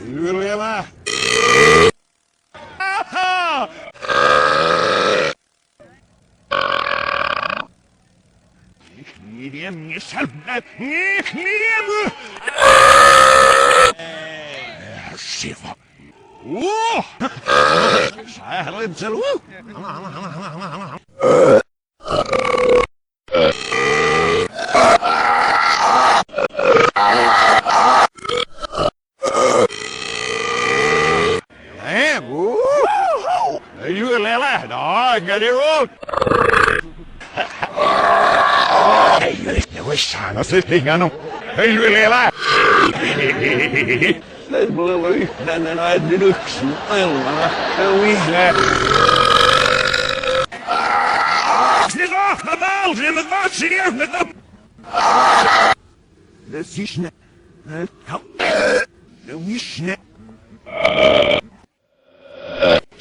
Juliana! Kniem salve! Kniem! Shiva! Whoa! Silence! Juliana! Đó, nghe đi luôn! Questa non si spiegano! Juliana!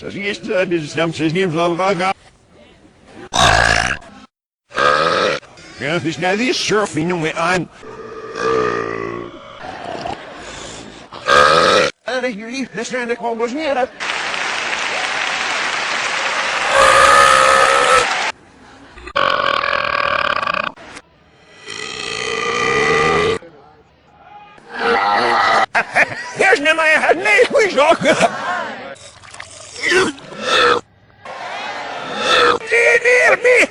Co jeszcze tam się z nim zauwaga? Kenneth na die surfing we aan. En jullie, dat zijn de kogels neer. Here's no my nee, we zo.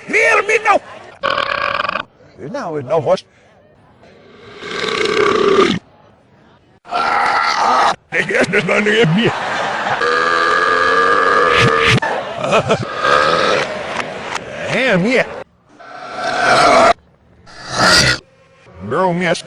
Neer me nou. Nou, nou was. Ik is dus maar niet meer. Hem hier. Girl, yes.